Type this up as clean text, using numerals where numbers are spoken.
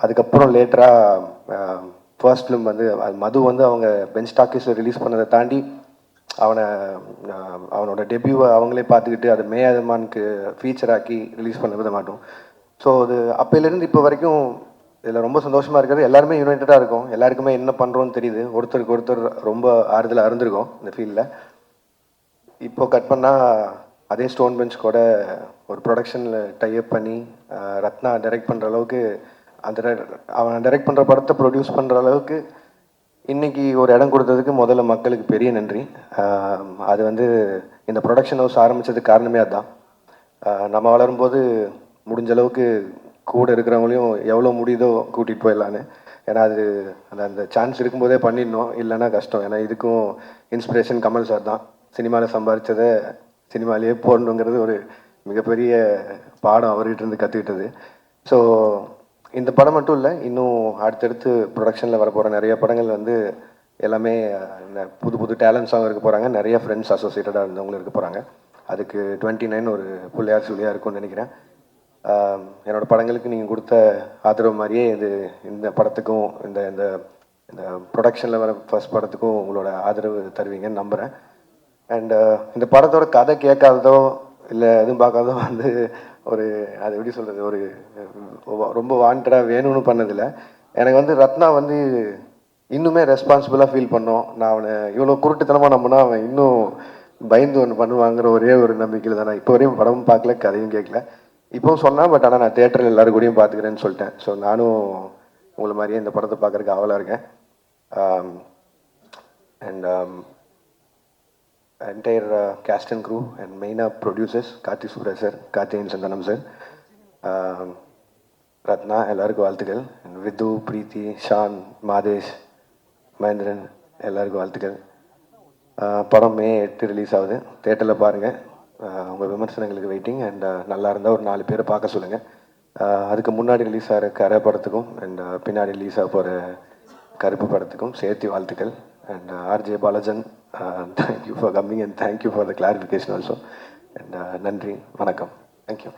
அதுக்கப்புறம் லேட்டராக first film வந்து அது மது வந்து அவங்க பென்ச் டாக்கீஸில் ரிலீஸ் பண்ணதை தாண்டி அவனை அவனோட டெபியூவை அவங்களே பார்த்துக்கிட்டு அதை மேயாதமானுக்கு ஃபீச்சர் ஆக்கி ரிலீஸ் பண்ண விட மாட்டோம். ஸோ அது அப்போலேருந்து இப்போ வரைக்கும் இதில் ரொம்ப சந்தோஷமாக இருக்கிறது, எல்லாருமே யுனைட்டடாக இருக்கும், எல்லாருக்குமே என்ன பண்ணுறோன்னு தெரியுது, ஒருத்தருக்கு ஒருத்தர் ரொம்ப ஆறுதலாக இருந்திருக்கோம் இந்த ஃபீல்டில். இப்போ கட் பண்ணால் அதே ஸ்டோன் பெஞ்ச் கூட ஒரு ப்ரொடக்ஷனில் டைப் பண்ணி ரத்னா டைரக்ட் பண்ணுற அளவுக்கு அந்த அவன் டைரக்ட் பண்ணுற படத்தை ப்ரொடியூஸ் பண்ணுற அளவுக்கு இன்றைக்கி ஒரு இடம் கொடுத்ததுக்கு முதல்ல மக்களுக்கு பெரிய நன்றி. அது வந்து இந்த ப்ரொடக்ஷன் ஹவுஸ் ஆரம்பித்ததுக்கு காரணமே அதுதான். நம்ம வளரும்போது முடிஞ்ச அளவுக்கு கூட இருக்கிறவங்களையும் எவ்வளோ முடியுதோ கூட்டிகிட்டு போயிடலான்னு. ஏன்னா அது அந்த சான்ஸ் இருக்கும்போதே பண்ணிடணும், இல்லைன்னா கஷ்டம். ஏன்னா இதுக்கும் இன்ஸ்பிரேஷன் கமல் சார் தான். சினிமாவில் சம்பாதிச்சதை சினிமாலேயே போடணுங்கிறது ஒரு மிகப்பெரிய பாடம் அவர்கிட்ட இருந்து கற்றுக்கிட்டது. ஸோ இந்த படம் மட்டும் இல்லை, இன்னும் அடுத்தடுத்து ப்ரொடக்ஷனில் வரப்போகிற நிறைய படங்கள் வந்து எல்லாமே புது புது டேலண்ட்ஸாகவும் இருக்க போகிறாங்க, நிறைய ஃப்ரெண்ட்ஸ் அசோசியேட்டடாக இருந்தவங்களும் இருக்க போகிறாங்க. அதுக்கு 29 ஒரு பிள்ளையார் சொல்லியாக இருக்கும்னு நினைக்கிறேன். என்னோடய படங்களுக்கு நீங்கள் கொடுத்த ஆதரவு மாதிரியே இந்த படத்துக்கும் இந்த இந்த இந்த ப்ரொடக்ஷனில் வர ஃபர்ஸ்ட் படத்துக்கும் உங்களோட ஆதரவு தருவீங்கன்னு நம்புகிறேன். அண்டு இந்த படத்தோட கதை கேட்காததோ இல்லை எதுவும் பார்க்காதோ வந்து ஒரு அது எப்படி சொல்கிறது, ஒரு ரொம்ப வாண்டடாக வேணும்னு பண்ணதில்லை. எனக்கு வந்து ரத்னா வந்து இன்னுமே ரெஸ்பான்சிபிளாக ஃபீல் பண்ணோம். நான் அவனை இவ்வளோ குருட்டுத்தனமாக நம்பினா அவன் இன்னும் பயந்து ஒன்று பண்ணுவாங்கிற ஒரே ஒரு நம்பிக்கையில் தான் நான் இப்போ வரையும் படமும் பார்க்கல, கதையும் கேட்கல. இப்போவும் சொன்னேன், பட் ஆனால் நான் தேட்டரில் எல்லோரும் கூடயும் பார்த்துக்கிறேன்னு சொல்லிட்டேன். ஸோ நானும் உங்களை மாதிரியே இந்த படத்தை பார்க்குறதுக்கு ஆவலாக இருக்கேன். And entire cast and crew and main producers Karthi Suraj sir, Karthikeyan Sandanam sir, Ratna எல்லாருக்கும் வாழ்த்துக்கள். With, Preethi, Shawn, Madhesh, Mahendran எல்லாருக்கும் வாழ்த்துக்கள். படம் May 8 ரிலீஸ் ஆகுது, தேட்டரில் பாருங்கள். உங்கள் விமர்சனங்களுக்கு வெயிட்டிங். அண்ட் நல்லா இருந்தால் ஒரு 4 பேரை பார்க்க சொல்லுங்கள். அதுக்கு முன்னாடி ரிலீஸ் ஆகிற கரை படத்துக்கும் அண்ட் பின்னாடி ரிலீஸ் ஆக போகிற கருப்பு படத்துக்கும் சேர்த்து வாழ்த்துக்கள். And RJ Balajan, thank you for coming and thank you for the clarification also. And நன்றி, வணக்கம். Thank you.